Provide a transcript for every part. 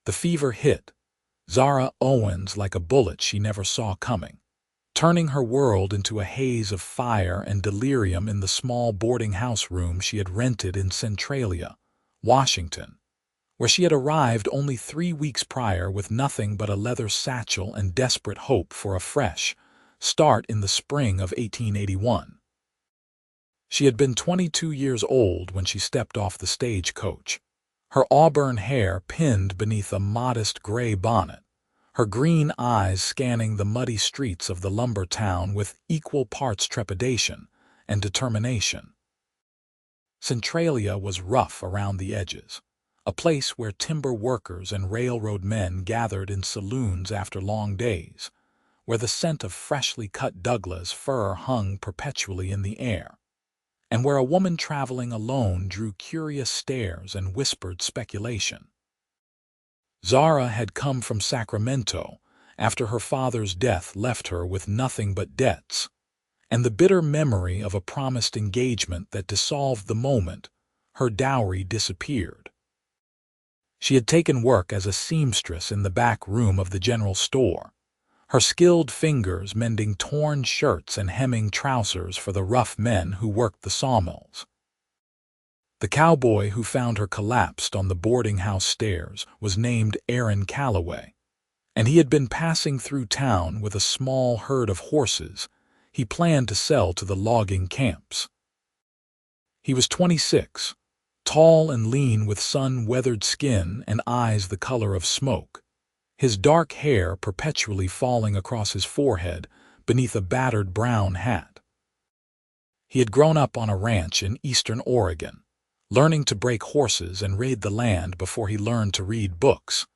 The fever hit Zara Owens like a bullet she never saw coming, turning her world into a haze of fire and delirium in the small boarding house room she had rented in Centralia, Washington, where she had arrived only 3 weeks prior with nothing but a leather satchel and desperate hope for a fresh start in the spring of 1881. She had been 22 years old when she stepped off the stagecoach, her auburn hair pinned beneath a modest gray bonnet, her green eyes scanning the muddy streets of the lumber town with equal parts trepidation and determination. Centralia was rough around the edges, a place where timber workers and railroad men gathered in saloons after long days, where the scent of freshly cut Douglas fir hung perpetually in the air, and where a woman traveling alone drew curious stares and whispered speculation. Zara had come from Sacramento after her father's death left her with nothing but debts, and the bitter memory of a promised engagement that dissolved the moment her dowry disappeared. She had taken work as a seamstress in the back room of the general store, her skilled fingers mending torn shirts and hemming trousers for the rough men who worked the sawmills. The cowboy who found her collapsed on the boarding house stairs was named Aaron Calloway, and he had been passing through town with a small herd of horses he planned to sell to the logging camps. He was 26, tall and lean with sun-weathered skin and eyes the color of smoke, his dark hair perpetually falling across his forehead beneath a battered brown hat. He had grown up on a ranch in eastern Oregon, learning to break horses and raid the land before he learned to read books,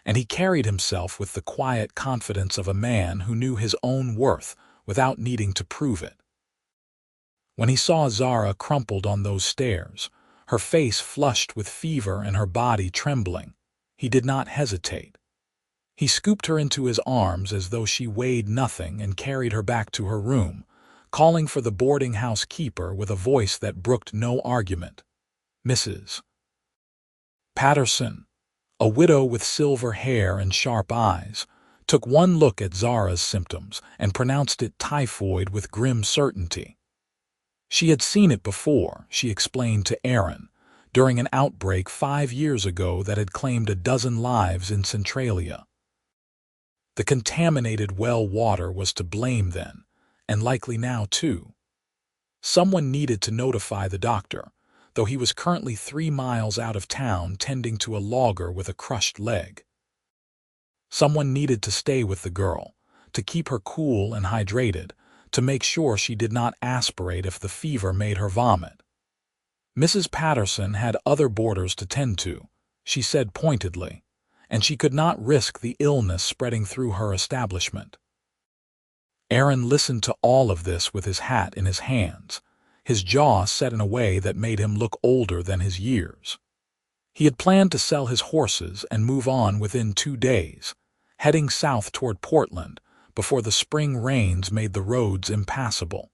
and he carried himself with the quiet confidence of a man who knew his own worth without needing to prove it. When he saw Zara crumpled on those stairs, her face flushed with fever and her body trembling, he did not hesitate. He scooped her into his arms as though she weighed nothing and carried her back to her room, calling for the boarding house keeper with a voice that brooked no argument. Mrs. Patterson, a widow with silver hair and sharp eyes, took one look at Zara's symptoms and pronounced it typhoid with grim certainty. She had seen it before, she explained to Aaron, during an outbreak 5 years ago that had claimed a dozen lives in Centralia. The contaminated well water was to blame then, and likely now too. Someone needed to notify the doctor, though he was currently 3 miles out of town tending to a logger with a crushed leg. Someone needed to stay with the girl, to keep her cool and hydrated, to make sure she did not aspirate if the fever made her vomit. Mrs. Patterson had other boarders to tend to, she said pointedly, and she could not risk the illness spreading through her establishment. Aaron listened to all of this with his hat in his hands, his jaw set in a way that made him look older than his years. He had planned to sell his horses and move on within 2 days, heading south toward Portland before the spring rains made the roads impassable.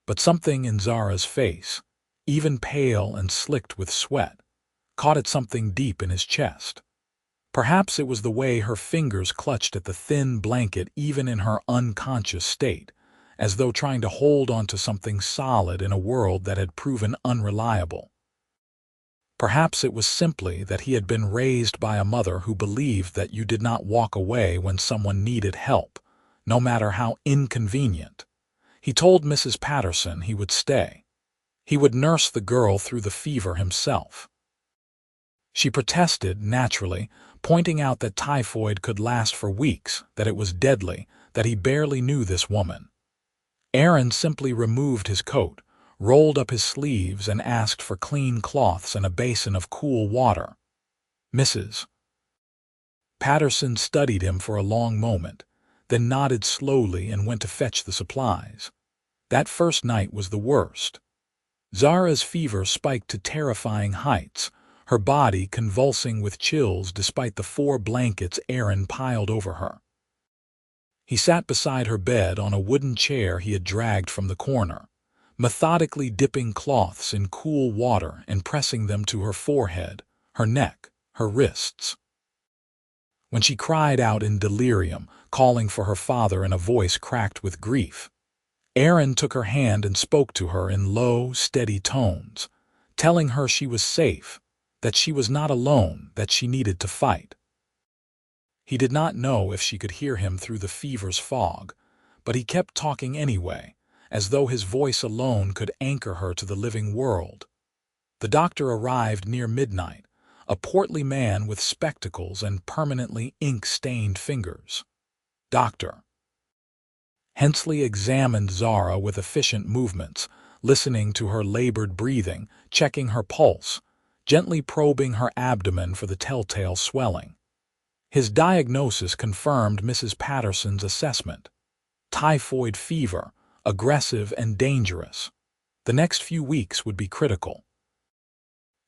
But something in Zara's face, even pale and slicked with sweat, caught at something deep in his chest. Perhaps it was the way her fingers clutched at the thin blanket even in her unconscious state, as though trying to hold onto something solid in a world that had proven unreliable. Perhaps it was simply that he had been raised by a mother who believed that you did not walk away when someone needed help, no matter how inconvenient. He told Mrs. Patterson he would stay. He would nurse the girl through the fever himself. She protested, naturally, pointing out that typhoid could last for weeks, that it was deadly, that he barely knew this woman. Aaron simply removed his coat, rolled up his sleeves, and asked for clean cloths and a basin of cool water. Mrs. Patterson studied him for a long moment, then nodded slowly and went to fetch the supplies. That first night was the worst. Zara's fever spiked to terrifying heights, her body convulsing with chills despite the 4 blankets Aaron piled over her. He sat beside her bed on a wooden chair he had dragged from the corner, methodically dipping cloths in cool water and pressing them to her forehead, her neck, her wrists. when she cried out in delirium, calling for her father in a voice cracked with grief. Aaron took her hand and spoke to her in low, steady tones, telling her she was safe, that she was not alone, that she needed to fight. He did not know if she could hear him through the fever's fog, but he kept talking anyway, as though his voice alone could anchor her to the living world. The doctor arrived near midnight, a portly man with spectacles and permanently ink-stained fingers. Doctor. Hensley examined Zara with efficient movements, listening to her labored breathing, checking her pulse, gently probing her abdomen for the telltale swelling. His diagnosis confirmed Mrs. Patterson's assessment. Typhoid fever, aggressive and dangerous. The next few weeks would be critical.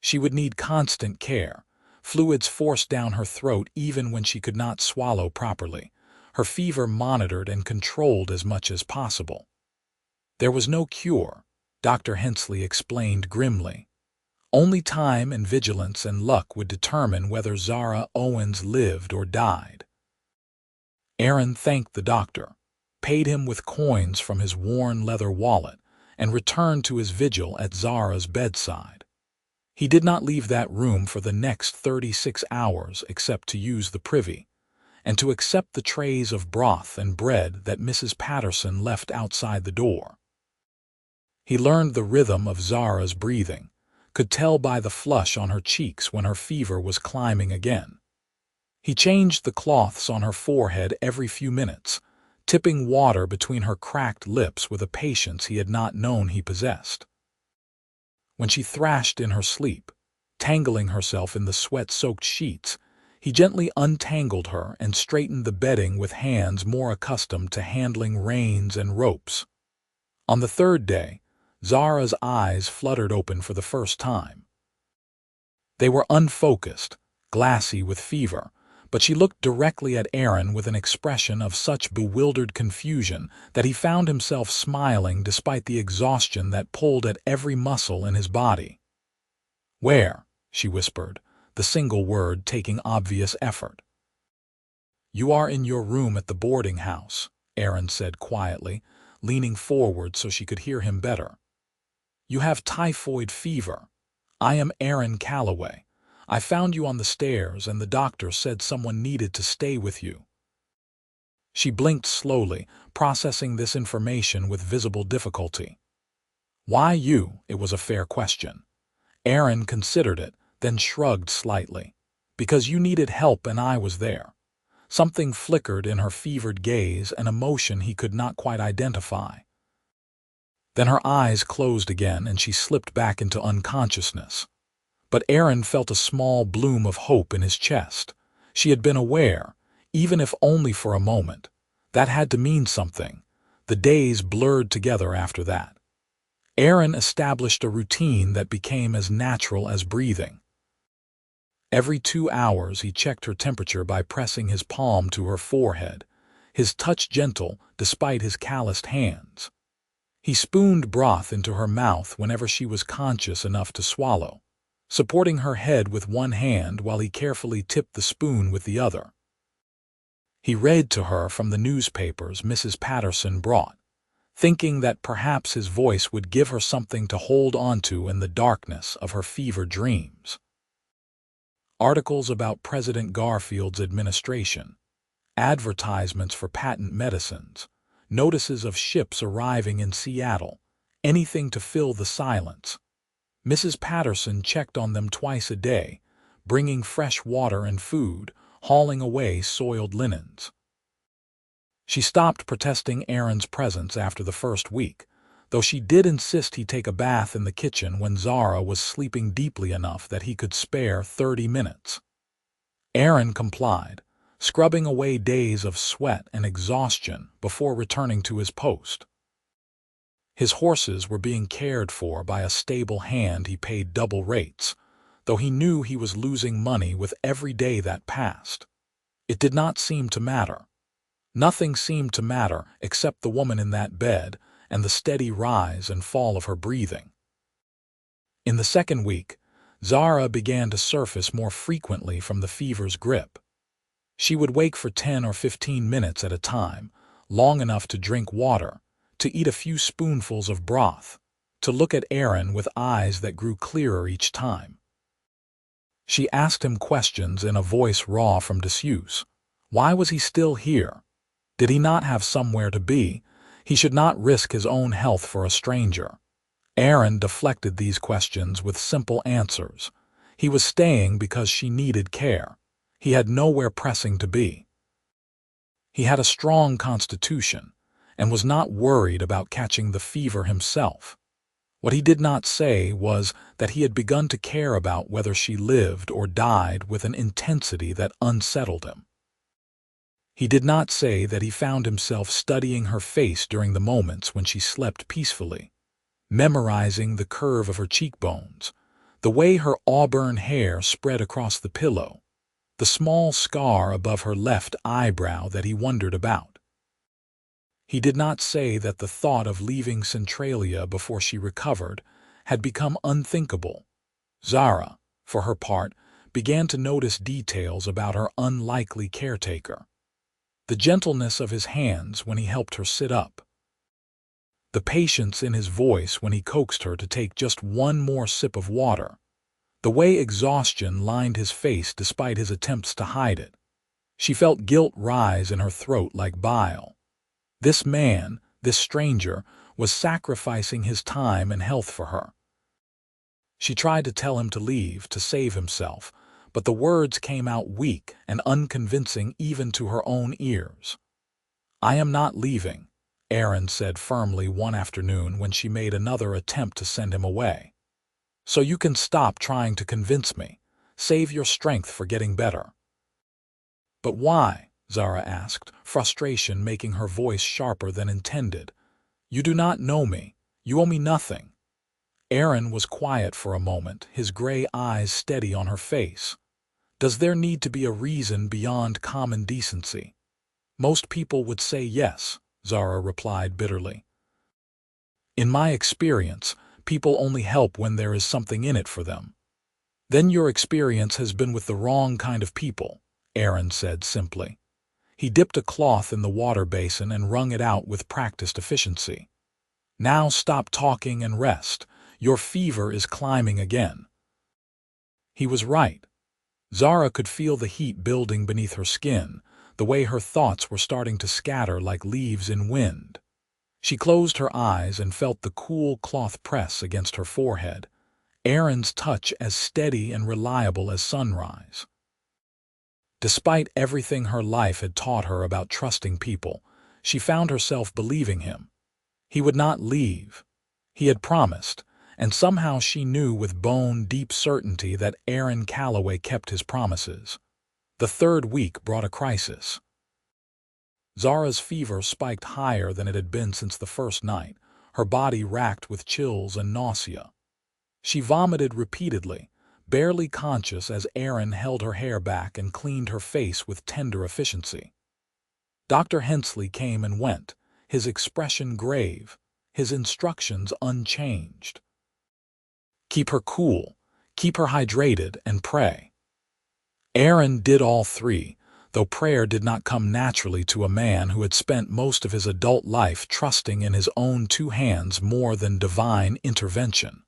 She would need constant care, fluids forced down her throat even when she could not swallow properly, her fever monitored and controlled as much as possible. There was no cure, Dr. Hensley explained grimly. Only time and vigilance and luck would determine whether Zara Owens lived or died. Aaron thanked the doctor, paid him with coins from his worn leather wallet, and returned to his vigil at Zara's bedside. He did not leave that room for the next 36 hours except to use the privy, and to accept the trays of broth and bread that Mrs. Patterson left outside the door. He learned the rhythm of Zara's breathing, could tell by the flush on her cheeks when her fever was climbing again. He changed the cloths on her forehead every few minutes, tipping water between her cracked lips with a patience he had not known he possessed. When she thrashed in her sleep, tangling herself in the sweat-soaked sheets, he gently untangled her and straightened the bedding with hands more accustomed to handling reins and ropes. On the third day, Zara's eyes fluttered open for the first time. They were unfocused, glassy with fever, but she looked directly at Aaron with an expression of such bewildered confusion that he found himself smiling despite the exhaustion that pulled at every muscle in his body. "Where?" she whispered, the single word taking obvious effort. "You are in your room at the boarding house," Aaron said quietly, leaning forward so she could hear him better. "You have typhoid fever. I am Aaron Calloway. I found you on the stairs, and the doctor said someone needed to stay with you." She blinked slowly, processing this information with visible difficulty. "Why you?" It was a fair question. Aaron considered it, then shrugged slightly. "Because you needed help and I was there." Something flickered in her fevered gaze, an emotion he could not quite identify. Then her eyes closed again and she slipped back into unconsciousness. But Aaron felt a small bloom of hope in his chest. She had been aware, even if only for a moment. That had to mean something. The days blurred together after that. Aaron established a routine that became as natural as breathing. Every 2 hours he checked her temperature by pressing his palm to her forehead, his touch gentle despite his calloused hands. He spooned broth into her mouth whenever she was conscious enough to swallow, supporting her head with one hand while he carefully tipped the spoon with the other. He read to her from the newspapers Mrs. Patterson brought, thinking that perhaps his voice would give her something to hold onto in the darkness of her fever dreams. Articles about President Garfield's administration, advertisements for patent medicines, notices of ships arriving in Seattle, anything to fill the silence. Mrs. Patterson checked on them twice a day, bringing fresh water and food, hauling away soiled linens. She stopped protesting Aaron's presence after the first week, though she did insist he take a bath in the kitchen when Zara was sleeping deeply enough that he could spare 30 minutes. Aaron complied, scrubbing away days of sweat and exhaustion before returning to his post. His horses were being cared for by a stable hand he paid double rates, though he knew he was losing money with every day that passed. It did not seem to matter. Nothing seemed to matter except the woman in that bed and the steady rise and fall of her breathing. In the second week, Zara began to surface more frequently from the fever's grip. She would wake for 10 or 15 minutes at a time, long enough to drink water, to eat a few spoonfuls of broth, to look at Aaron with eyes that grew clearer each time. She asked him questions in a voice raw from disuse. Why was he still here? Did he not have somewhere to be? He should not risk his own health for a stranger. Aaron deflected these questions with simple answers. He was staying because she needed care. He had nowhere pressing to be. He had a strong constitution and was not worried about catching the fever himself. What he did not say was that he had begun to care about whether she lived or died with an intensity that unsettled him. He did not say that he found himself studying her face during the moments when she slept peacefully, memorizing the curve of her cheekbones, the way her auburn hair spread across the pillow, the small scar above her left eyebrow that he wondered about. He did not say that the thought of leaving Centralia before she recovered had become unthinkable. Zara, for her part, began to notice details about her unlikely caretaker. The gentleness of his hands when he helped her sit up. The patience in his voice when he coaxed her to take just one more sip of water. The way exhaustion lined his face despite his attempts to hide it. She felt guilt rise in her throat like bile. This man, this stranger, was sacrificing his time and health for her. She tried to tell him to leave, to save himself, but the words came out weak and unconvincing even to her own ears. "I am not leaving," Aaron said firmly one afternoon when she made another attempt to send him away. "So you can stop trying to convince me. Save your strength for getting better." "But why?" Zara asked, frustration making her voice sharper than intended. "You do not know me. You owe me nothing." Aaron was quiet for a moment, his gray eyes steady on her face. "Does there need to be a reason beyond common decency?" "Most people would say yes," Zara replied bitterly. "In my experience, people only help when there is something in it for them." "Then your experience has been with the wrong kind of people," Aaron said simply. He dipped a cloth in the water basin and wrung it out with practiced efficiency. "Now stop talking and rest. Your fever is climbing again." He was right. Zara could feel the heat building beneath her skin, the way her thoughts were starting to scatter like leaves in wind. She closed her eyes and felt the cool cloth press against her forehead, Aaron's touch as steady and reliable as sunrise. Despite everything her life had taught her about trusting people, she found herself believing him. He would not leave. He had promised, and somehow she knew with bone-deep certainty that Aaron Calloway kept his promises. The third week brought a crisis. Zara's fever spiked higher than it had been since the first night, her body racked with chills and nausea. She vomited repeatedly, barely conscious as Aaron held her hair back and cleaned her face with tender efficiency. Dr. Hensley came and went, his expression grave, his instructions unchanged. Keep her cool, keep her hydrated, and pray. Aaron did all three, though prayer did not come naturally to a man who had spent most of his adult life trusting in his own two hands more than divine intervention.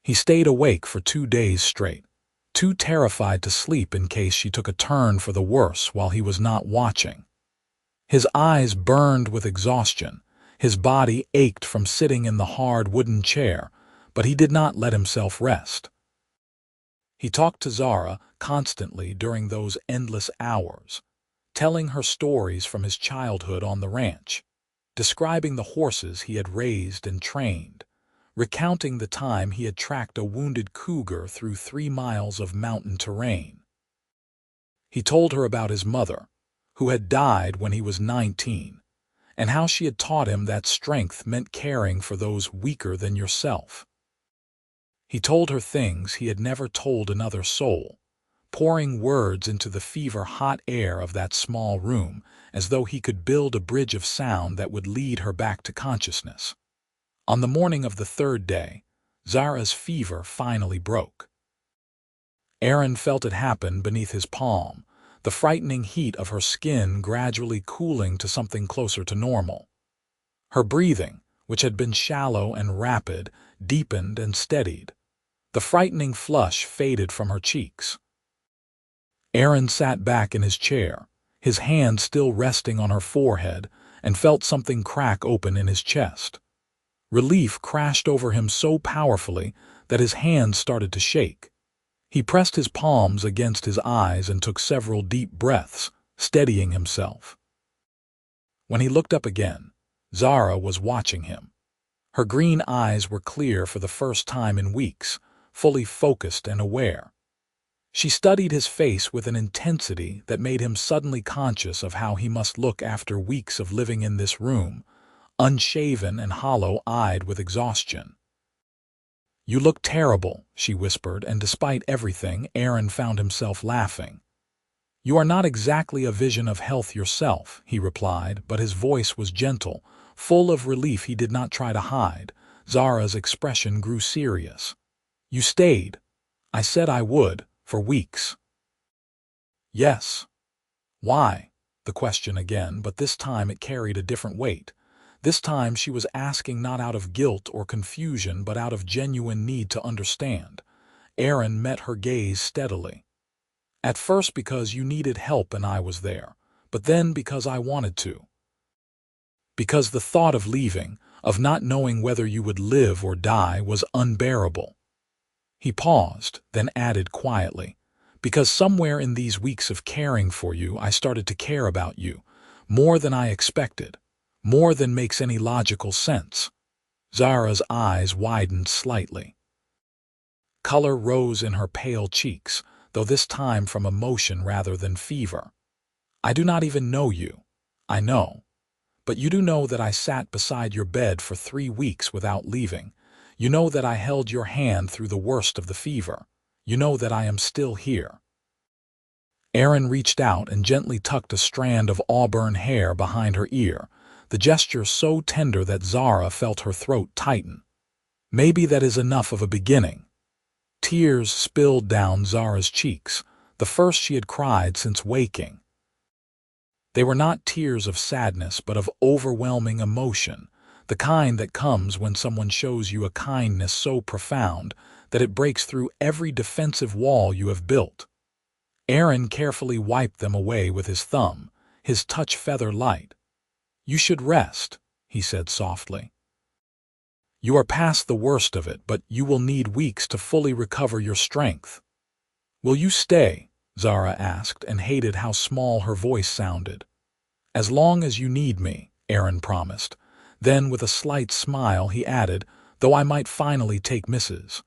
He stayed awake for 2 days straight, too terrified to sleep in case she took a turn for the worse while he was not watching. His eyes burned with exhaustion, his body ached from sitting in the hard wooden chair, but he did not let himself rest. He talked to Zara constantly during those endless hours, telling her stories from his childhood on the ranch, describing the horses he had raised and trained, recounting the time he had tracked a wounded cougar through 3 miles of mountain terrain. He told her about his mother, who had died when he was 19, and how she had taught him that strength meant caring for those weaker than yourself. He told her things he had never told another soul, pouring words into the fever-hot air of that small room as though he could build a bridge of sound that would lead her back to consciousness. On the morning of the third day, Zara's fever finally broke. Aaron felt it happen beneath his palm, the frightening heat of her skin gradually cooling to something closer to normal. Her breathing, which had been shallow and rapid, deepened and steadied. The frightening flush faded from her cheeks. Aaron sat back in his chair, his hand still resting on her forehead, and felt something crack open in his chest. Relief crashed over him so powerfully that his hands started to shake. He pressed his palms against his eyes and took several deep breaths, steadying himself. When he looked up again, Zara was watching him. Her green eyes were clear for the first time in weeks, fully focused and aware. She studied his face with an intensity that made him suddenly conscious of how he must look after weeks of living in this room, unshaven and hollow-eyed with exhaustion. "You look terrible," she whispered, and despite everything, Aaron found himself laughing. "You are not exactly a vision of health yourself," he replied, but his voice was gentle, full of relief he did not try to hide. Zara's expression grew serious. "You stayed. I said I would, for weeks." "Yes." "Why?" The question again, but this time it carried a different weight. This time she was asking not out of guilt or confusion, but out of genuine need to understand. Aaron met her gaze steadily. "At first because you needed help and I was there, but then because I wanted to. Because the thought of leaving, of not knowing whether you would live or die, was unbearable." He paused, then added quietly, "Because somewhere in these weeks of caring for you, I started to care about you, more than I expected. More than makes any logical sense." Zara's eyes widened slightly. Color rose in her pale cheeks, though this time from emotion rather than fever. "I do not even know you. I know. But you do know that I sat beside your bed for 3 weeks without leaving. You know that I held your hand through the worst of the fever. You know that I am still here." Aaron reached out and gently tucked a strand of auburn hair behind her ear, the gesture so tender that Zara felt her throat tighten. "Maybe that is enough of a beginning." Tears spilled down Zara's cheeks, the first she had cried since waking. They were not tears of sadness, but of overwhelming emotion, the kind that comes when someone shows you a kindness so profound that it breaks through every defensive wall you have built. Aaron carefully wiped them away with his thumb, his touch feather light. "You should rest," he said softly. "You are past the worst of it, but you will need weeks to fully recover your strength." "Will you stay?" Zara asked, and hated how small her voice sounded. "As long as you need me," Aaron promised. Then, with a slight smile, he added, "Though I might finally take Mrs.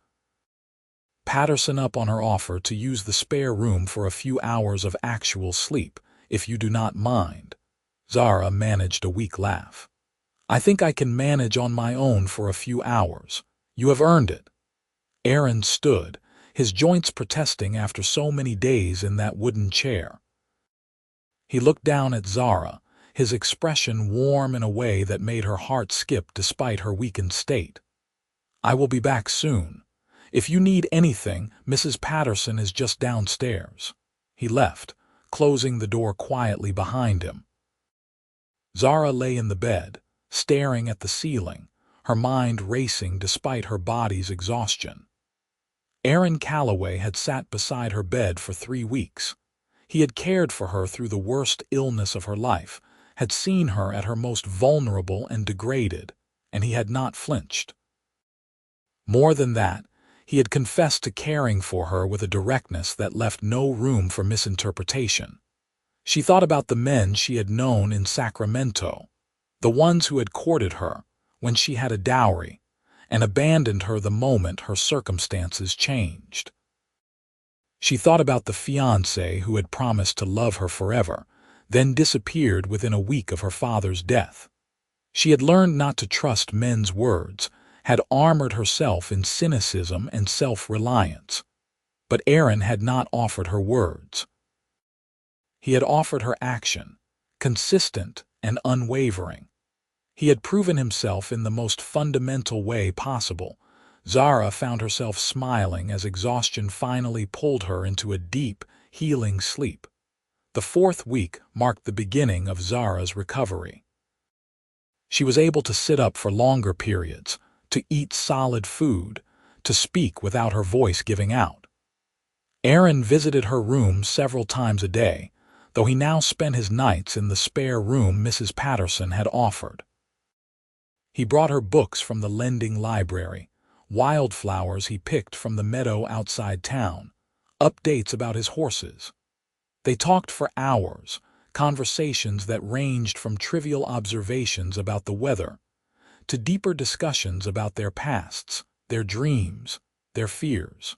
Patterson up on her offer to use the spare room for a few hours of actual sleep, if you do not mind." Zara managed a weak laugh. "I think I can manage on my own for a few hours. You have earned it." Aaron stood, his joints protesting after so many days in that wooden chair. He looked down at Zara, his expression warm in a way that made her heart skip despite her weakened state. "I will be back soon. If you need anything, Mrs. Patterson is just downstairs." He left, closing the door quietly behind him. Zara lay in the bed, staring at the ceiling, her mind racing despite her body's exhaustion. Aaron Calloway had sat beside her bed for 3 weeks. He had cared for her through the worst illness of her life, had seen her at her most vulnerable and degraded, and he had not flinched. More than that, he had confessed to caring for her with a directness that left no room for misinterpretation. She thought about the men she had known in Sacramento, the ones who had courted her when she had a dowry, and abandoned her the moment her circumstances changed. She thought about the fiancé who had promised to love her forever, then disappeared within a week of her father's death. She had learned not to trust men's words, had armored herself in cynicism and self-reliance. But Aaron had not offered her words. He had offered her action, consistent and unwavering. He had proven himself in the most fundamental way possible. Zara found herself smiling as exhaustion finally pulled her into a deep, healing sleep. The fourth week marked the beginning of Zara's recovery. She was able to sit up for longer periods, to eat solid food, to speak without her voice giving out. Aaron visited her room several times a day, though he now spent his nights in the spare room Mrs. Patterson had offered. He brought her books from the lending library, wildflowers he picked from the meadow outside town, updates about his horses. They talked for hours, conversations that ranged from trivial observations about the weather to deeper discussions about their pasts, their dreams, their fears.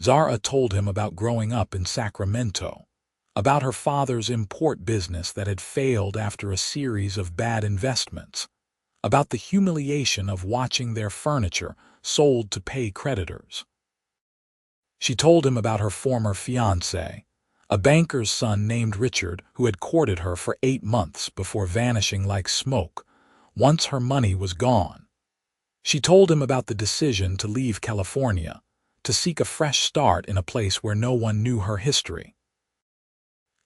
Zara told him about growing up in Sacramento, about her father's import business that had failed after a series of bad investments, about the humiliation of watching their furniture sold to pay creditors. She told him about her former fiancé, a banker's son named Richard who had courted her for 8 months before vanishing like smoke once her money was gone. She told him about the decision to leave California, to seek a fresh start in a place where no one knew her history.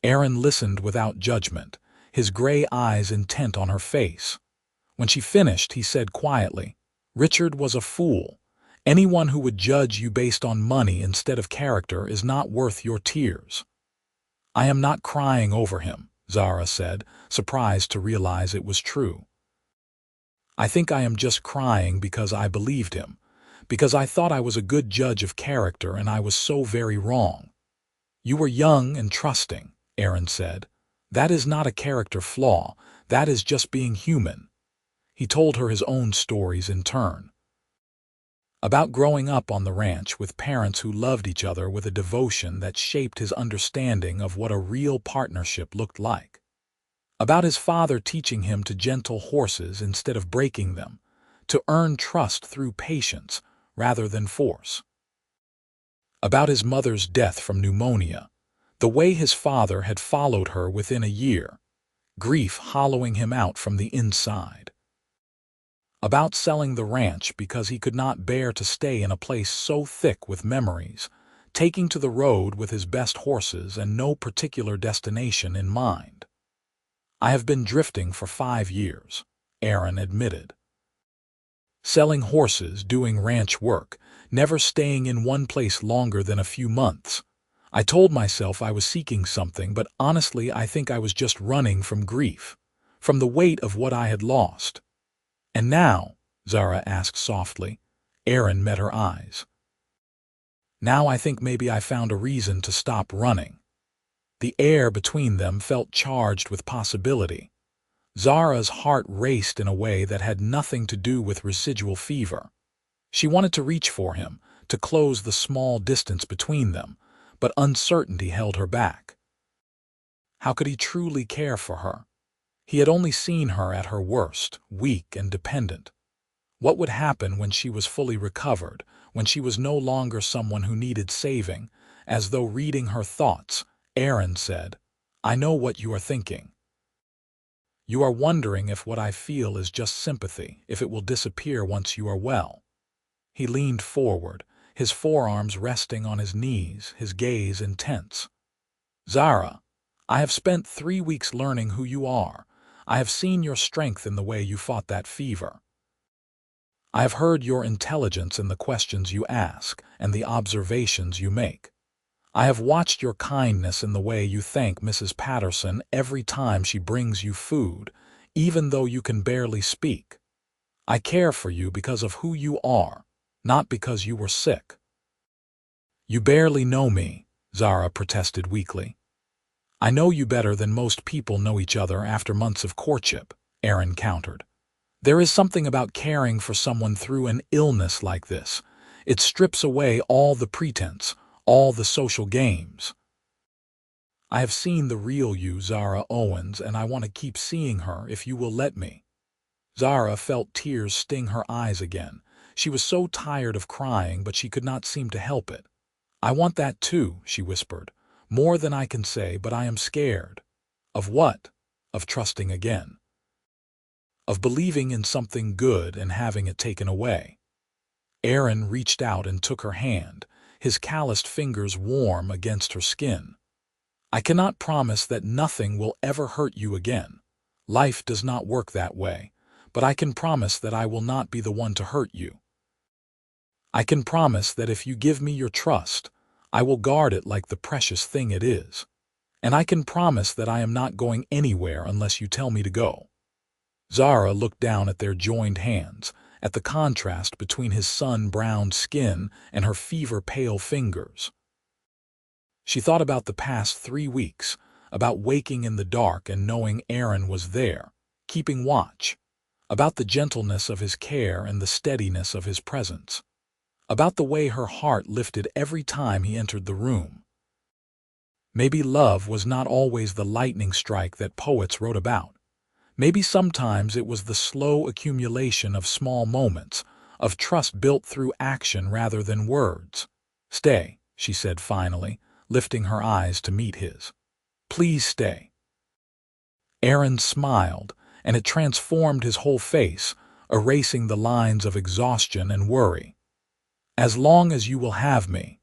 Aaron listened without judgment, his gray eyes intent on her face. When she finished, he said quietly, "Richard was a fool. Anyone who would judge you based on money instead of character is not worth your tears." "I am not crying over him," Zara said, surprised to realize it was true. "I think I am just crying because I believed him, because I thought I was a good judge of character and I was so very wrong." "You were young and trusting," Aaron said. "That is not a character flaw, that is just being human." He told her his own stories in turn. About growing up on the ranch with parents who loved each other with a devotion that shaped his understanding of what a real partnership looked like. About his father teaching him to gentle horses instead of breaking them, to earn trust through patience rather than force. About his mother's death from pneumonia, the way his father had followed her within a year, grief hollowing him out from the inside. About selling the ranch because he could not bear to stay in a place so thick with memories, taking to the road with his best horses and no particular destination in mind. "I have been drifting for 5 years," Aaron admitted. Selling horses, doing ranch work, never staying in one place longer than a few months. "I told myself I was seeking something, but honestly I think I was just running from grief, from the weight of what I had lost." "And now?" Zara asked softly. Aaron met her eyes. "Now I think maybe I found a reason to stop running." The air between them felt charged with possibility. Zara's heart raced in a way that had nothing to do with residual fever. She wanted to reach for him, to close the small distance between them, but uncertainty held her back. How could he truly care for her? He had only seen her at her worst, weak and dependent. What would happen when she was fully recovered, when she was no longer someone who needed saving? As though reading her thoughts, Aaron said, "I know what you are thinking. You are wondering if what I feel is just sympathy, if it will disappear once you are well." He leaned forward, his forearms resting on his knees, his gaze intense. "Zara, I have spent 3 weeks learning who you are. I have seen your strength in the way you fought that fever. I have heard your intelligence in the questions you ask and the observations you make. I have watched your kindness in the way you thank Mrs. Patterson every time she brings you food, even though you can barely speak. I care for you because of who you are, not because you were sick." "You barely know me," Zara protested weakly. "I know you better than most people know each other after months of courtship," Aaron countered. "There is something about caring for someone through an illness like this. It strips away all the pretense, all the social games." "I have seen the real you, Zara Owens, and I want to keep seeing her if you will let me." Zara felt tears sting her eyes again. She was so tired of crying, but she could not seem to help it. "I want that too," she whispered. "More than I can say, but I am scared." "Of what?" "Of trusting again. Of believing in something good and having it taken away." Aaron reached out and took her hand, his calloused fingers warm against her skin. I cannot promise that nothing will ever hurt you again. Life does not work that way, but I can promise that I will not be the one to hurt you. I can promise that if you give me your trust, I will guard it like the precious thing it is. And I can promise that I am not going anywhere unless you tell me to go. Zara looked down at their joined hands, at the contrast between his sun-browned skin and her fever-pale fingers. She thought about the past 3 weeks, about waking in the dark and knowing Aaron was there, keeping watch, about the gentleness of his care and the steadiness of his presence, about the way her heart lifted every time he entered the room. Maybe love was not always the lightning strike that poets wrote about. Maybe sometimes it was the slow accumulation of small moments, of trust built through action rather than words. "Stay," she said finally, lifting her eyes to meet his. "Please stay." Aaron smiled, and it transformed his whole face, erasing the lines of exhaustion and worry. "As long as you will have me."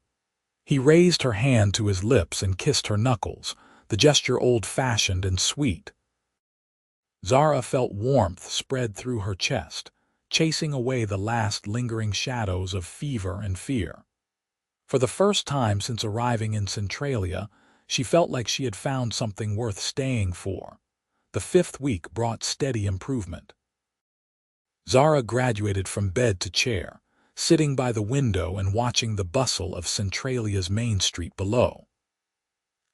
He raised her hand to his lips and kissed her knuckles, the gesture old-fashioned and sweet. Zara felt warmth spread through her chest, chasing away the last lingering shadows of fever and fear. For the first time since arriving in Centralia, she felt like she had found something worth staying for. The 5th week brought steady improvement. Zara graduated from bed to chair, sitting by the window and watching the bustle of Centralia's main street below.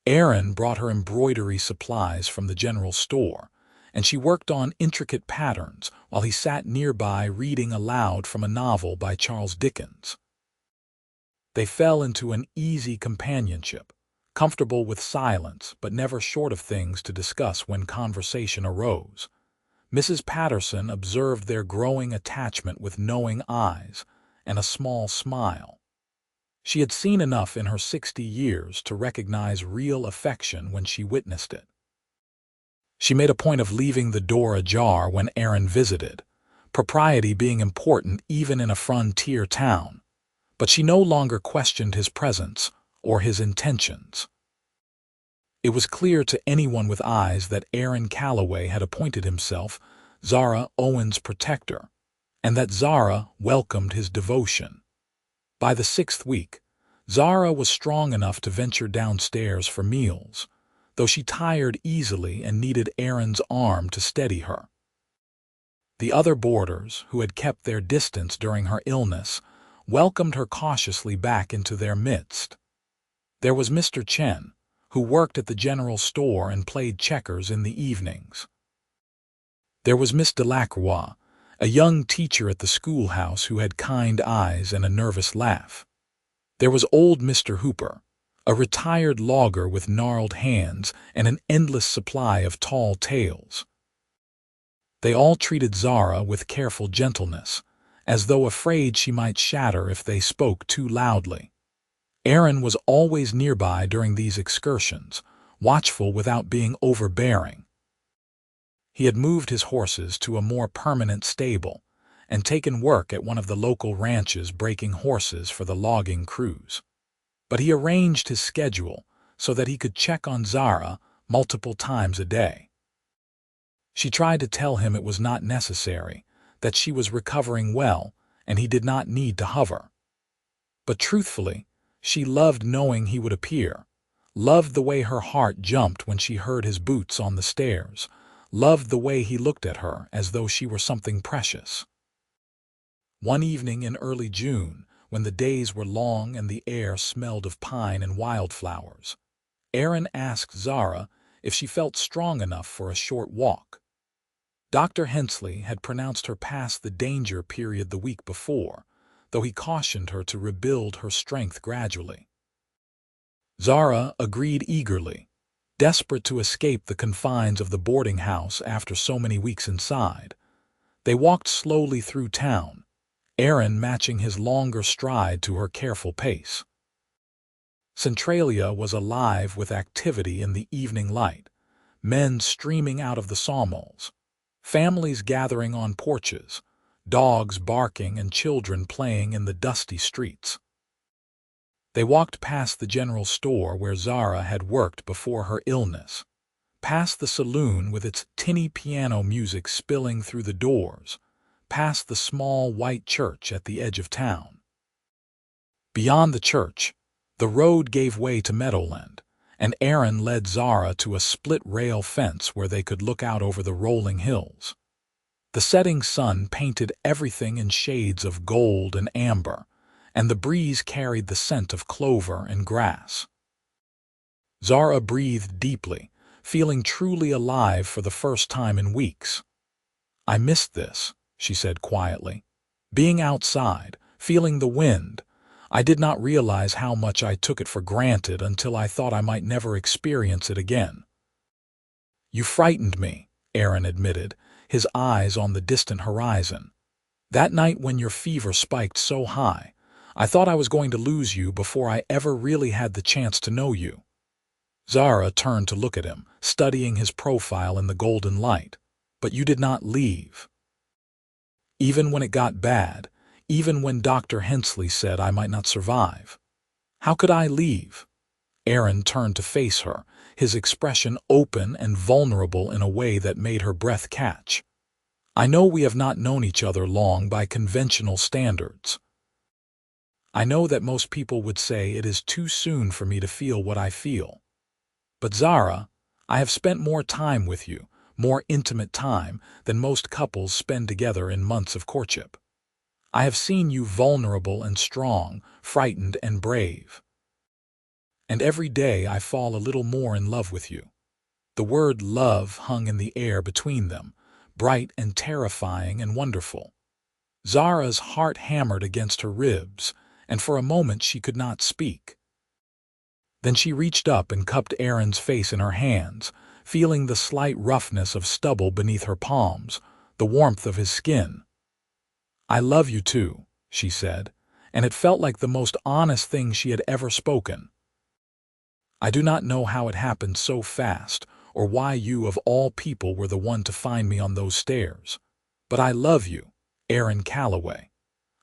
Aaron brought her embroidery supplies from the general store, and she worked on intricate patterns while he sat nearby reading aloud from a novel by Charles Dickens. They fell into an easy companionship, comfortable with silence but never short of things to discuss when conversation arose. Mrs. Patterson observed their growing attachment with knowing eyes and a small smile. She had seen enough in her 60 years to recognize real affection when she witnessed it. She made a point of leaving the door ajar when Aaron visited, propriety being important even in a frontier town, but she no longer questioned his presence or his intentions. It was clear to anyone with eyes that Aaron Calloway had appointed himself Zara Owens' protector, and that Zara welcomed his devotion. By the 6th week, Zara was strong enough to venture downstairs for meals, though she tired easily and needed Aaron's arm to steady her. The other boarders, who had kept their distance during her illness, welcomed her cautiously back into their midst. There was Mr. Chen, who worked at the general store and played checkers in the evenings. There was Miss Delacroix, a young teacher at the schoolhouse who had kind eyes and a nervous laugh. There was old Mr. Hooper, a retired logger with gnarled hands and an endless supply of tall tales. They all treated Zara with careful gentleness, as though afraid she might shatter if they spoke too loudly. Aaron was always nearby during these excursions, watchful without being overbearing. He had moved his horses to a more permanent stable and taken work at one of the local ranches breaking horses for the logging crews. But he arranged his schedule so that he could check on Zara multiple times a day. She tried to tell him it was not necessary, that she was recovering well and he did not need to hover. But truthfully, she loved knowing he would appear, loved the way her heart jumped when she heard his boots on the stairs, loved the way he looked at her as though she were something precious. One evening in early June, when the days were long and the air smelled of pine and wildflowers, Aaron asked Zara if she felt strong enough for a short walk. Dr. Hensley had pronounced her past the danger period the week before, though he cautioned her to rebuild her strength gradually. Zara agreed eagerly, desperate to escape the confines of the boarding house after so many weeks inside. They walked slowly through town, Aaron matching his longer stride to her careful pace. Centralia was alive with activity in the evening light, men streaming out of the sawmills, families gathering on porches, dogs barking and children playing in the dusty streets. They walked past the general store where Zara had worked before her illness, past the saloon with its tinny piano music spilling through the doors, past the small white church at the edge of town. Beyond the church, the road gave way to meadowland, and Aaron led Zara to a split-rail fence where they could look out over the rolling hills. The setting sun painted everything in shades of gold and amber, and the breeze carried the scent of clover and grass. Zara breathed deeply, feeling truly alive for the first time in weeks. "I missed this," she said quietly. "Being outside, feeling the wind. I did not realize how much I took it for granted until I thought I might never experience it again." "You frightened me," Aaron admitted, his eyes on the distant horizon. "That night when your fever spiked so high, I thought I was going to lose you before I ever really had the chance to know you." Zara turned to look at him, studying his profile in the golden light. "But you did not leave. Even when it got bad, even when Dr. Hensley said I might not survive. How could I leave?" Aaron turned to face her, his expression open and vulnerable in a way that made her breath catch. "I know we have not known each other long by conventional standards. I know that most people would say it is too soon for me to feel what I feel. But Zara, I have spent more time with you, more intimate time, than most couples spend together in months of courtship. I have seen you vulnerable and strong, frightened and brave. And every day I fall a little more in love with you." The word love hung in the air between them, bright and terrifying and wonderful. Zara's heart hammered against her ribs, and for a moment she could not speak. Then she reached up and cupped Aaron's face in her hands, feeling the slight roughness of stubble beneath her palms, the warmth of his skin. "I love you too," she said, and it felt like the most honest thing she had ever spoken. "I do not know how it happened so fast, or why you of all people were the one to find me on those stairs. But I love you, Aaron Calloway.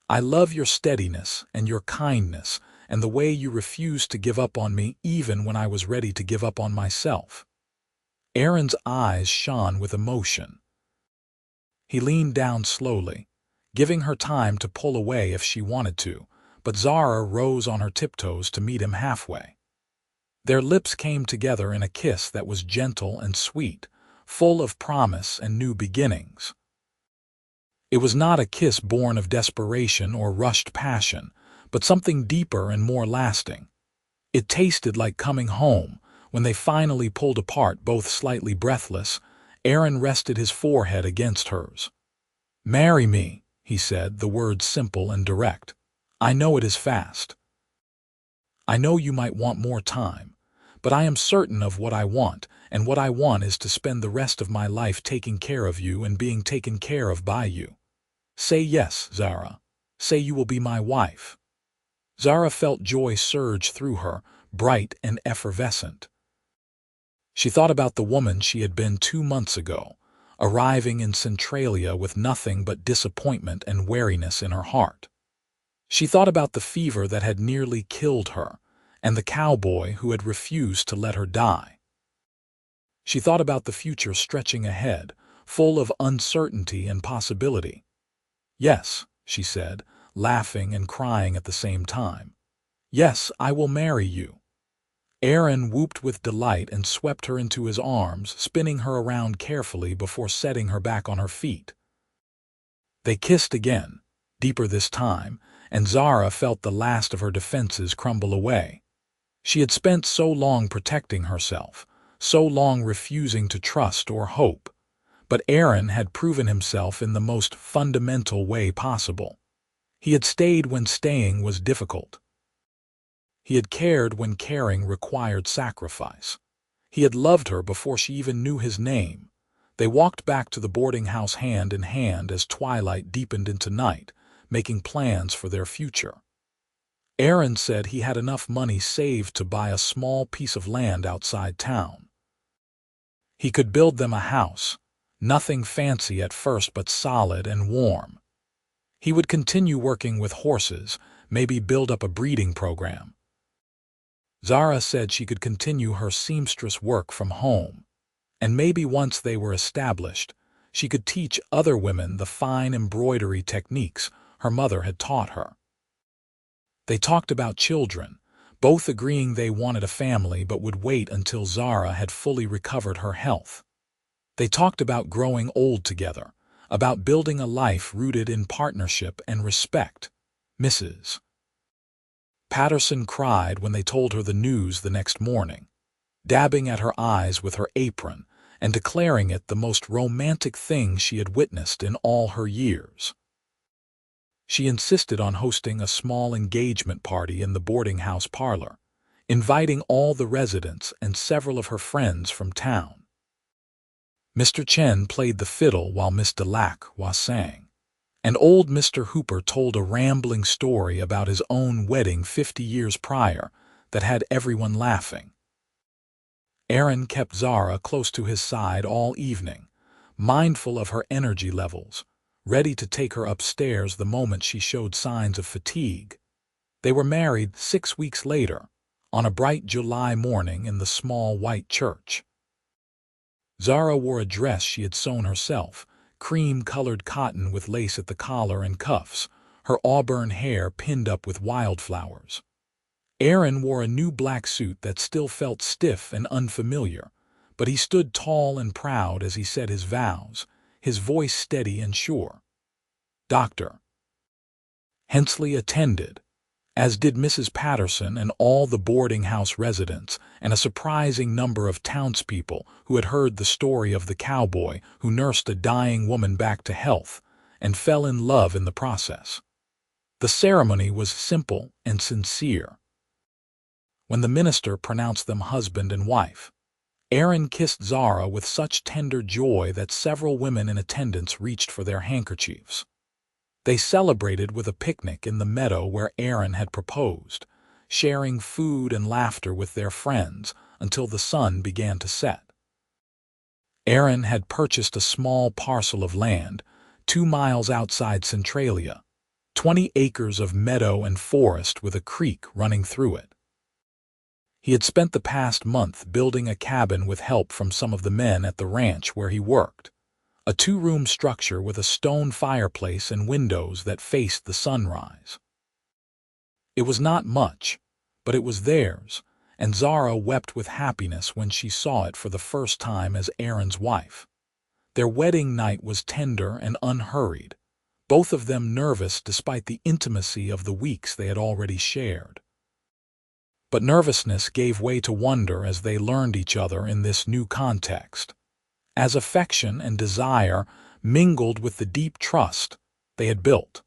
I love your steadiness and your kindness and the way you refused to give up on me even when I was ready to give up on myself." Aaron's eyes shone with emotion. He leaned down slowly, giving her time to pull away if she wanted to, but Zara rose on her tiptoes to meet him halfway. Their lips came together in a kiss that was gentle and sweet, full of promise and new beginnings. It was not a kiss born of desperation or rushed passion, but something deeper and more lasting. It tasted like coming home. When they finally pulled apart, both slightly breathless, Aaron rested his forehead against hers. "Marry me," he said, the words simple and direct. "I know it is fast. I know you might want more time, but I am certain of what I want, and what I want is to spend the rest of my life taking care of you and being taken care of by you. Say yes, Zara. Say you will be my wife." Zara felt joy surge through her, bright and effervescent. She thought about the woman she had been 2 months ago, arriving in Centralia with nothing but disappointment and weariness in her heart. She thought about the fever that had nearly killed her, and the cowboy who had refused to let her die. She thought about the future stretching ahead, full of uncertainty and possibility. "Yes," she said, laughing and crying at the same time. "Yes, I will marry you." Aaron whooped with delight and swept her into his arms, spinning her around carefully before setting her back on her feet. They kissed again, deeper this time, and Zara felt the last of her defenses crumble away. She had spent so long protecting herself, so long refusing to trust or hope. But Aaron had proven himself in the most fundamental way possible. He had stayed when staying was difficult. He had cared when caring required sacrifice. He had loved her before she even knew his name. They walked back to the boarding house hand in hand as twilight deepened into night, making plans for their future. Aaron said he had enough money saved to buy a small piece of land outside town. He could build them a house. Nothing fancy at first, but solid and warm. He would continue working with horses, maybe build up a breeding program. Zara said she could continue her seamstress work from home, and maybe once they were established, she could teach other women the fine embroidery techniques her mother had taught her. They talked about children, both agreeing they wanted a family but would wait until Zara had fully recovered her health. They talked about growing old together, about building a life rooted in partnership and respect. Mrs. Patterson cried when they told her the news the next morning, dabbing at her eyes with her apron and declaring it the most romantic thing she had witnessed in all her years. She insisted on hosting a small engagement party in the boarding house parlor, inviting all the residents and several of her friends from town. Mr. Chen played the fiddle while Miss Delacroix sang, and old Mr. Hooper told a rambling story about his own wedding 50 years prior that had everyone laughing. Aaron kept Zara close to his side all evening, mindful of her energy levels, ready to take her upstairs the moment she showed signs of fatigue. They were married 6 weeks later, on a bright July morning in the small white church. Zara wore a dress she had sewn herself, cream-colored cotton with lace at the collar and cuffs, her auburn hair pinned up with wildflowers. Aaron wore a new black suit that still felt stiff and unfamiliar, but he stood tall and proud as he said his vows, his voice steady and sure. Dr. Hensley attended, as did Mrs. Patterson and all the boarding house residents and a surprising number of townspeople who had heard the story of the cowboy who nursed a dying woman back to health and fell in love in the process. The ceremony was simple and sincere. When the minister pronounced them husband and wife, Aaron kissed Zara with such tender joy that several women in attendance reached for their handkerchiefs. They celebrated with a picnic in the meadow where Aaron had proposed, sharing food and laughter with their friends until the sun began to set. Aaron had purchased a small parcel of land 2 miles outside Centralia, 20 acres of meadow and forest with a creek running through it. He had spent the past month building a cabin with help from some of the men at the ranch where he worked, a 2-room structure with a stone fireplace and windows that faced the sunrise. It was not much, but it was theirs, and Zara wept with happiness when she saw it for the first time as Aaron's wife. Their wedding night was tender and unhurried, both of them nervous despite the intimacy of the weeks they had already shared. But nervousness gave way to wonder as they learned each other in this new context, as affection and desire mingled with the deep trust they had built.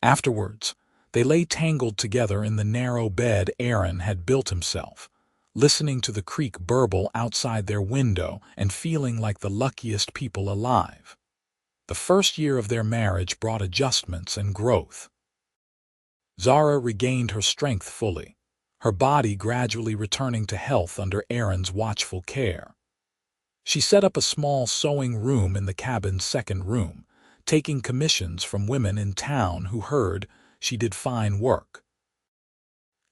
Afterwards, they lay tangled together in the narrow bed Aaron had built himself, listening to the creek burble outside their window and feeling like the luckiest people alive. The first year of their marriage brought adjustments and growth. Zara regained her strength fully, her body gradually returning to health under Aaron's watchful care. She set up a small sewing room in the cabin's second room, taking commissions from women in town who heard she did fine work.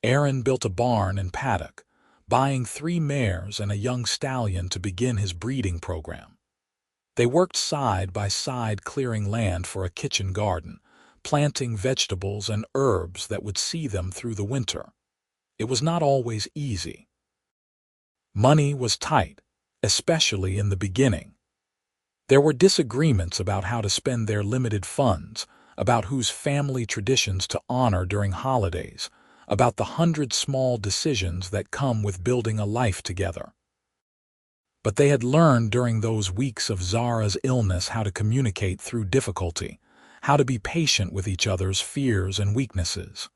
Aaron built a barn and paddock, buying 3 mares and a young stallion to begin his breeding program. They worked side by side clearing land for a kitchen garden, planting vegetables and herbs that would see them through the winter. It was not always easy. Money was tight, especially in the beginning. There were disagreements about how to spend their limited funds, about whose family traditions to honor during holidays, about the 100 small decisions that come with building a life together. But they had learned during those weeks of Zara's illness how to communicate through difficulty, how to be patient with each other's fears and weaknesses.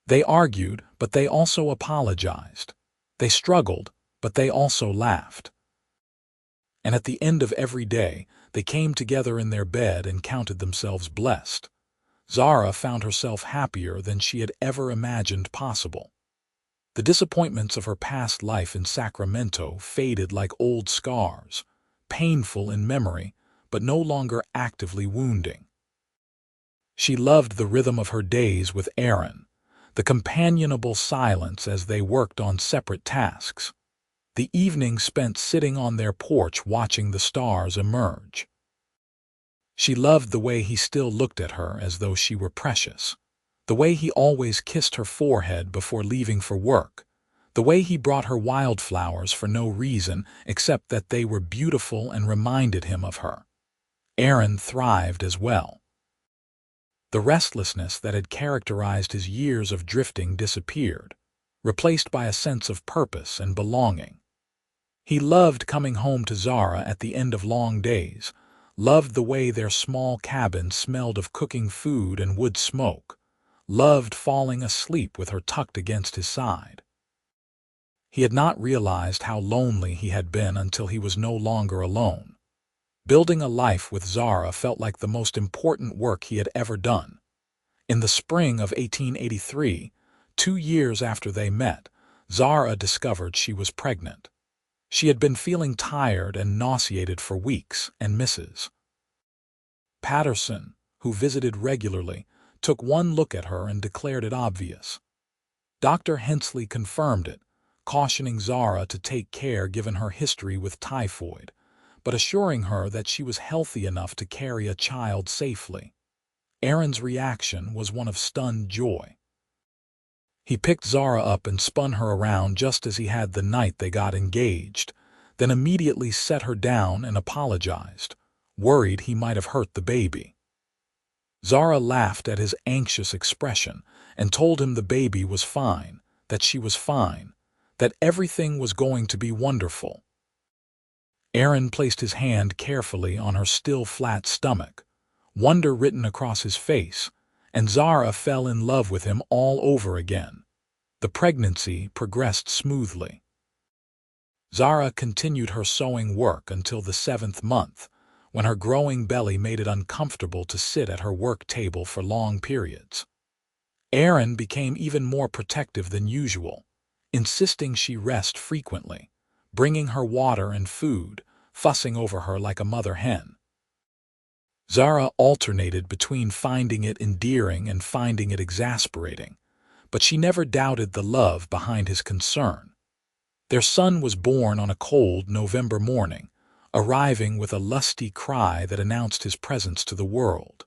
They argued, but they also apologized. They struggled, but they also laughed. And at the end of every day, they came together in their bed and counted themselves blessed. Zara found herself happier than she had ever imagined possible. The disappointments of her past life in Sacramento faded like old scars, painful in memory, but no longer actively wounding. She loved the rhythm of her days with Aaron, the companionable silence as they worked on separate tasks, the evening spent sitting on their porch watching the stars emerge. She loved the way he still looked at her as though she were precious, the way he always kissed her forehead before leaving for work, the way he brought her wildflowers for no reason except that they were beautiful and reminded him of her. Aaron thrived as well. The restlessness that had characterized his years of drifting disappeared, replaced by a sense of purpose and belonging. He loved coming home to Zara at the end of long days, loved the way their small cabin smelled of cooking food and wood smoke, loved falling asleep with her tucked against his side. He had not realized how lonely he had been until he was no longer alone. Building a life with Zara felt like the most important work he had ever done. In the spring of 1883, 2 years after they met, Zara discovered she was pregnant. She had been feeling tired and nauseated for weeks, and Mrs. Patterson, who visited regularly, took one look at her and declared it obvious. Dr. Hensley confirmed it, cautioning Zara to take care given her history with typhoid, but assuring her that she was healthy enough to carry a child safely. Aaron's reaction was one of stunned joy. He picked Zara up and spun her around just as he had the night they got engaged, then immediately set her down and apologized, worried he might have hurt the baby. Zara laughed at his anxious expression and told him the baby was fine, that she was fine, that everything was going to be wonderful. Aaron placed his hand carefully on her still flat stomach, wonder written across his face, and Zara fell in love with him all over again. The pregnancy progressed smoothly. Zara continued her sewing work until the 7th month, when her growing belly made it uncomfortable to sit at her work table for long periods. Aaron became even more protective than usual, insisting she rest frequently, bringing her water and food, fussing over her like a mother hen. Zara alternated between finding it endearing and finding it exasperating, but she never doubted the love behind his concern. Their son was born on a cold November morning, arriving with a lusty cry that announced his presence to the world.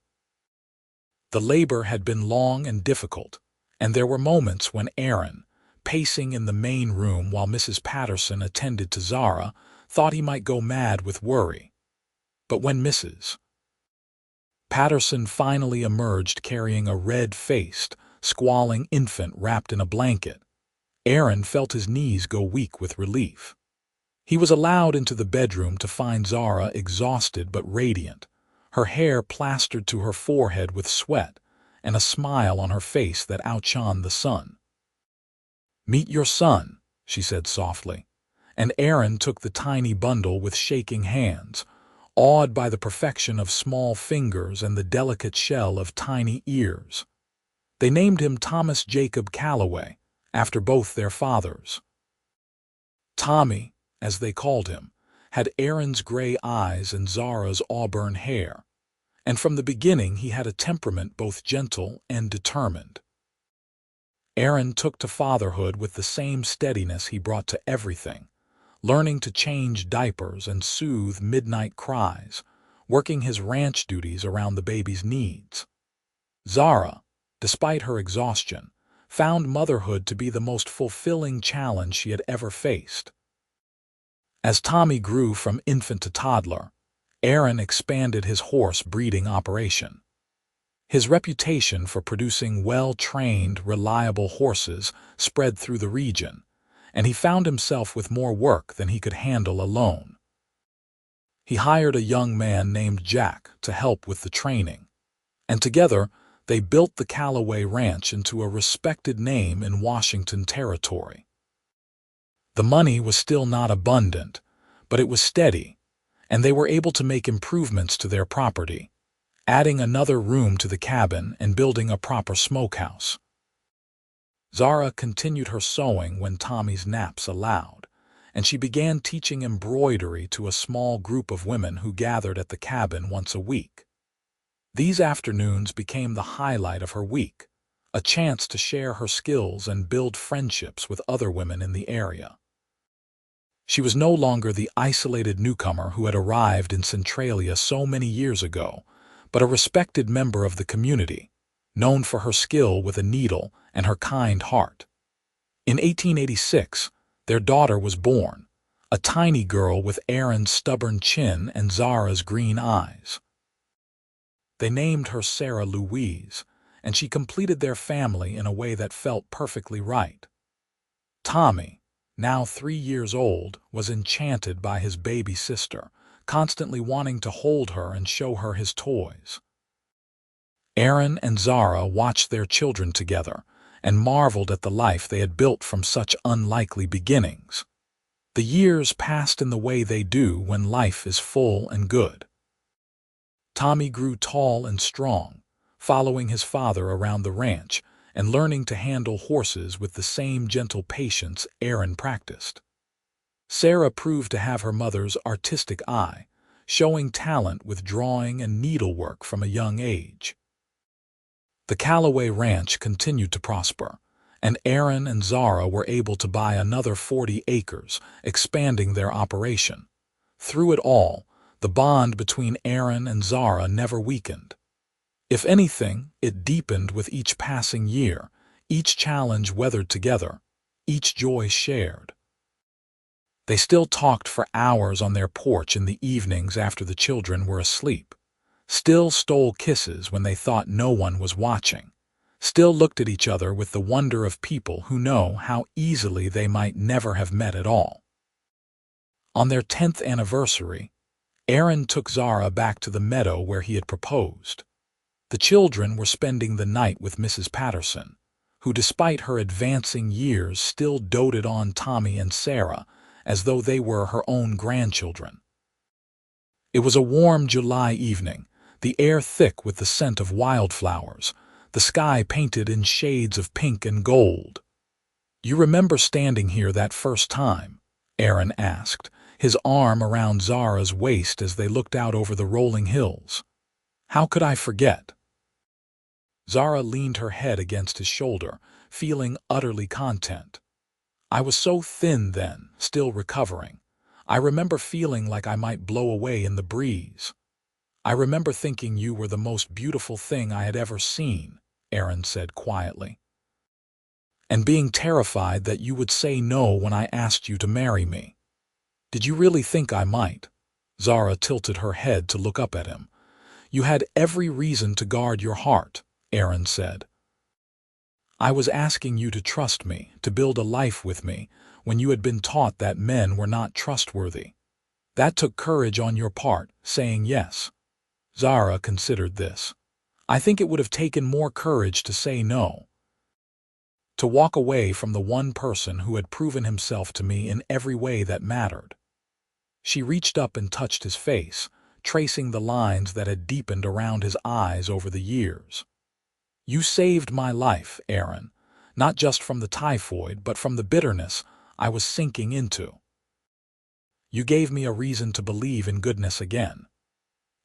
The labor had been long and difficult, and there were moments when Aaron, pacing in the main room while Mrs. Patterson attended to Zara, thought he might go mad with worry. But when Mrs. Patterson finally emerged carrying a red-faced, squalling infant wrapped in a blanket, Aaron felt his knees go weak with relief. He was allowed into the bedroom to find Zara exhausted but radiant, her hair plastered to her forehead with sweat, and a smile on her face that outshone the sun. "Meet your son," she said softly, and Aaron took the tiny bundle with shaking hands, awed by the perfection of small fingers and the delicate shell of tiny ears. They named him Thomas Jacob Calloway, after both their fathers. Tommy, as they called him, had Aaron's gray eyes and Zara's auburn hair, and from the beginning he had a temperament both gentle and determined. Aaron took to fatherhood with the same steadiness he brought to everything, learning to change diapers and soothe midnight cries, working his ranch duties around the baby's needs. Zara, despite her exhaustion, found motherhood to be the most fulfilling challenge she had ever faced. As Tommy grew from infant to toddler, Aaron expanded his horse breeding operation. His reputation for producing well-trained, reliable horses spread through the region, and he found himself with more work than he could handle alone. He hired a young man named Jack to help with the training, and together they built the Calloway Ranch into a respected name in Washington Territory. The money was still not abundant, but it was steady, and they were able to make improvements to their property, adding another room to the cabin and building a proper smokehouse. Zara continued her sewing when Tommy's naps allowed, and she began teaching embroidery to a small group of women who gathered at the cabin once a week. These afternoons became the highlight of her week, a chance to share her skills and build friendships with other women in the area. She was no longer the isolated newcomer who had arrived in Centralia so many years ago, but a respected member of the community, known for her skill with a needle and her kind heart. In 1886, their daughter was born, a tiny girl with Aaron's stubborn chin and Zara's green eyes. They named her Sarah Louise, and she completed their family in a way that felt perfectly right. Tommy, now 3 years old, was enchanted by his baby sister, constantly wanting to hold her and show her his toys. Aaron and Zara watched their children together and marveled at the life they had built from such unlikely beginnings. The years passed in the way they do when life is full and good. Tommy grew tall and strong, following his father around the ranch and learning to handle horses with the same gentle patience Aaron practiced. Sarah proved to have her mother's artistic eye, showing talent with drawing and needlework from a young age. The Calloway ranch continued to prosper, and Aaron and Zara were able to buy another 40 acres, expanding their operation. Through it all, the bond between Aaron and Zara never weakened. If anything, it deepened with each passing year, each challenge weathered together, each joy shared. They still talked for hours on their porch in the evenings after the children were asleep, still stole kisses when they thought no one was watching, still looked at each other with the wonder of people who know how easily they might never have met at all. On their 10th anniversary, Aaron took Zara back to the meadow where he had proposed. The children were spending the night with Mrs. Patterson, who despite her advancing years still doted on Tommy and Sarah as though they were her own grandchildren. It was a warm July evening, the air thick with the scent of wildflowers, the sky painted in shades of pink and gold. "You remember standing here that first time?" Aaron asked, his arm around Zara's waist as they looked out over the rolling hills. "How could I forget?" Zara leaned her head against his shoulder, feeling utterly content. "I was so thin then, still recovering. I remember feeling like I might blow away in the breeze. I remember thinking you were the most beautiful thing I had ever seen," Aaron said quietly. "And being terrified that you would say no when I asked you to marry me. Did you really think I might?" Zara tilted her head to look up at him. "You had every reason to guard your heart," Aaron said. "I was asking you to trust me, to build a life with me, when you had been taught that men were not trustworthy. That took courage on your part, saying yes." Zara considered this. "I think it would have taken more courage to say no. To walk away from the one person who had proven himself to me in every way that mattered." She reached up and touched his face, tracing the lines that had deepened around his eyes over the years. "You saved my life, Aaron, not just from the typhoid, but from the bitterness I was sinking into. You gave me a reason to believe in goodness again."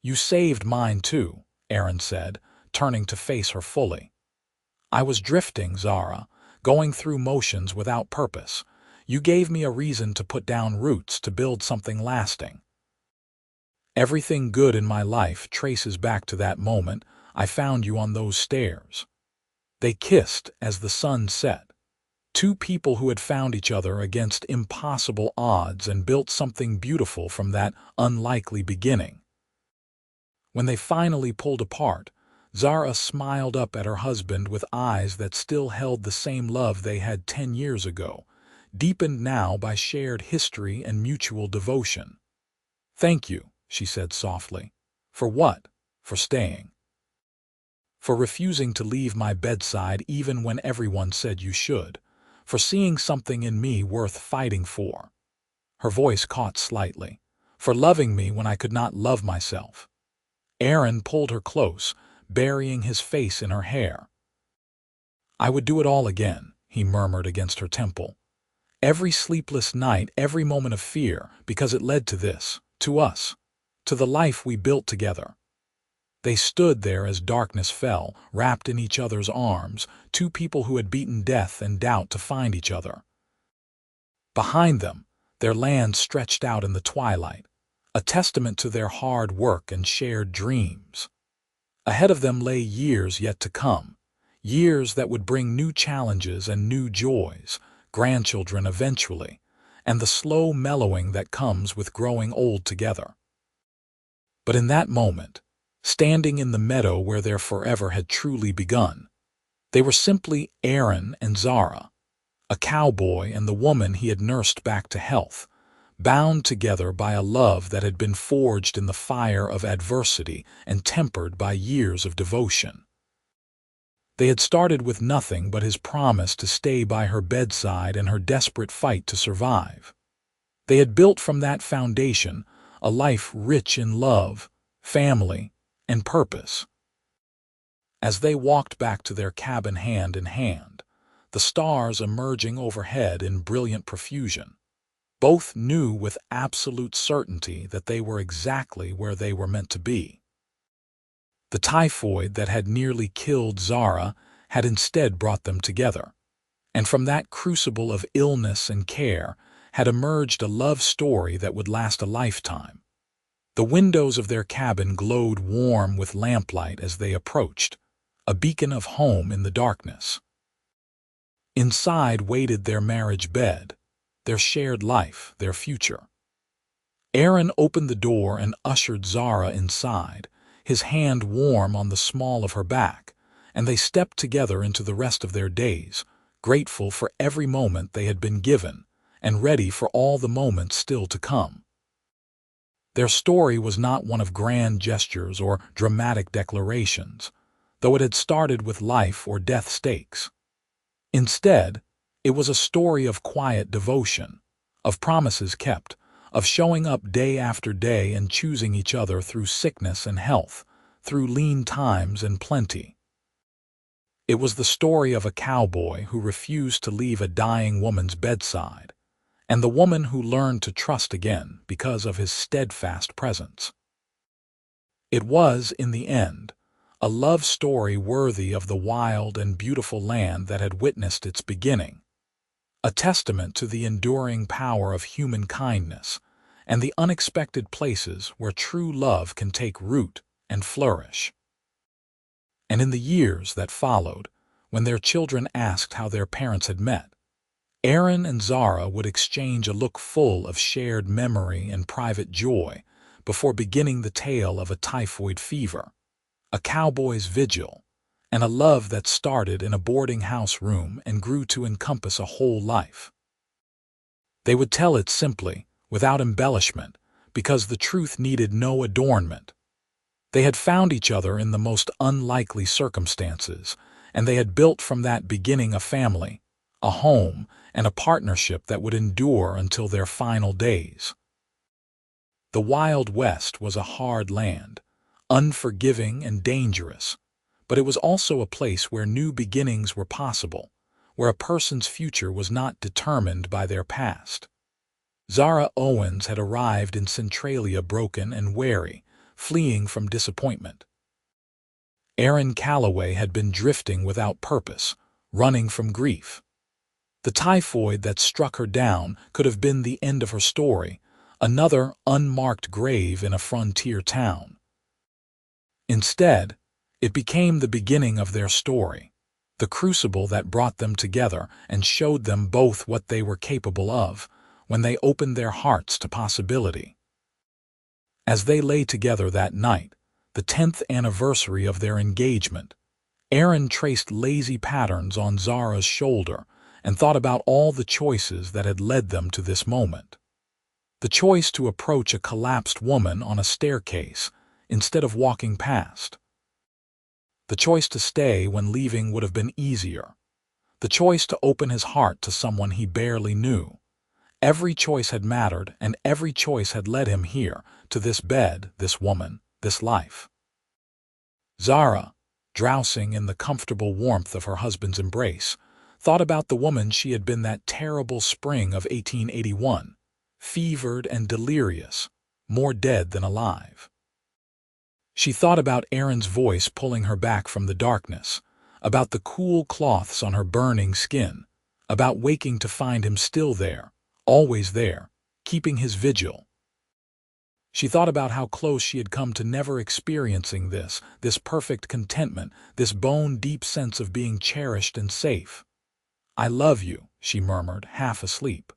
"You saved mine too," Aaron said, turning to face her fully. "I was drifting, Zara, going through motions without purpose. You gave me a reason to put down roots to build something lasting. Everything good in my life traces back to that moment I found you on those stairs." They kissed as the sun set. Two people who had found each other against impossible odds and built something beautiful from that unlikely beginning. When they finally pulled apart, Zara smiled up at her husband with eyes that still held the same love they had 10 years ago, deepened now by shared history and mutual devotion. "Thank you," she said softly. "For what?" "For staying. For refusing to leave my bedside even when everyone said you should. For seeing something in me worth fighting for." Her voice caught slightly. "For loving me when I could not love myself." Aaron pulled her close, burying his face in her hair. "I would do it all again," he murmured against her temple. "Every sleepless night, every moment of fear, because it led to this, to us, to the life we built together." They stood there as darkness fell, wrapped in each other's arms, two people who had beaten death and doubt to find each other. Behind them, their land stretched out in the twilight, a testament to their hard work and shared dreams. Ahead of them lay years yet to come, years that would bring new challenges and new joys, grandchildren eventually, and the slow mellowing that comes with growing old together. But in that moment, standing in the meadow where their forever had truly begun, they were simply Aaron and Zara, a cowboy and the woman he had nursed back to health, bound together by a love that had been forged in the fire of adversity and tempered by years of devotion. They had started with nothing but his promise to stay by her bedside and her desperate fight to survive. They had built from that foundation a life rich in love, family, and purpose. As they walked back to their cabin hand in hand, the stars emerging overhead in brilliant profusion, both knew with absolute certainty that they were exactly where they were meant to be. The typhoid that had nearly killed Zara had instead brought them together, and from that crucible of illness and care had emerged a love story that would last a lifetime. The windows of their cabin glowed warm with lamplight as they approached, a beacon of home in the darkness. Inside waited their marriage bed, their shared life, their future. Aaron opened the door and ushered Zara inside, his hand warm on the small of her back, and they stepped together into the rest of their days, grateful for every moment they had been given, and ready for all the moments still to come. Their story was not one of grand gestures or dramatic declarations, though it had started with life or death stakes. Instead, it was a story of quiet devotion, of promises kept, of showing up day after day and choosing each other through sickness and health, through lean times and plenty. It was the story of a cowboy who refused to leave a dying woman's bedside, and the woman who learned to trust again because of his steadfast presence. It was, in the end, a love story worthy of the wild and beautiful land that had witnessed its beginning, a testament to the enduring power of human kindness and the unexpected places where true love can take root and flourish. And in the years that followed, when their children asked how their parents had met, Aaron and Zara would exchange a look full of shared memory and private joy before beginning the tale of a typhoid fever, a cowboy's vigil, and a love that started in a boarding house room and grew to encompass a whole life. They would tell it simply, without embellishment, because the truth needed no adornment. They had found each other in the most unlikely circumstances, and they had built from that beginning a family, a home, and a partnership that would endure until their final days. The Wild West was a hard land, unforgiving and dangerous, but it was also a place where new beginnings were possible, where a person's future was not determined by their past. Zara Owens had arrived in Centralia broken and weary, fleeing from disappointment. Aaron Calloway had been drifting without purpose, running from grief. The typhoid that struck her down could have been the end of her story, another unmarked grave in a frontier town. Instead, it became the beginning of their story, the crucible that brought them together and showed them both what they were capable of when they opened their hearts to possibility. As they lay together that night, the 10th anniversary of their engagement, Aaron traced lazy patterns on Zara's shoulder and thought about all the choices that had led them to this moment. The choice to approach a collapsed woman on a staircase instead of walking past. The choice to stay when leaving would have been easier. The choice to open his heart to someone he barely knew. Every choice had mattered, and every choice had led him here, to this bed, this woman, this life. Zara, drowsing in the comfortable warmth of her husband's embrace, thought about the woman she had been that terrible spring of 1881, fevered and delirious, more dead than alive. She thought about Aaron's voice pulling her back from the darkness, about the cool cloths on her burning skin, about waking to find him still there, always there, keeping his vigil. She thought about how close she had come to never experiencing this perfect contentment, this bone-deep sense of being cherished and safe. "I love you," she murmured, half asleep.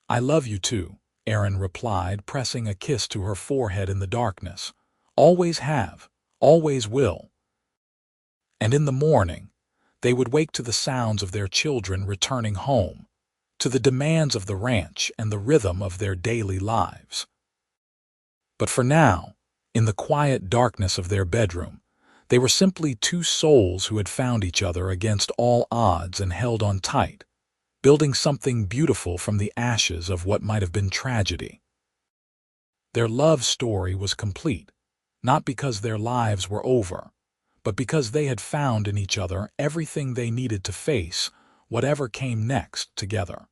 "I love you too," Aaron replied, pressing a kiss to her forehead in the darkness. "Always have, always will." And in the morning, they would wake to the sounds of their children returning home, to the demands of the ranch and the rhythm of their daily lives. But for now, in the quiet darkness of their bedroom, they were simply two souls who had found each other against all odds and held on tight, building something beautiful from the ashes of what might have been tragedy. Their love story was complete, not because their lives were over, but because they had found in each other everything they needed to face whatever came next together.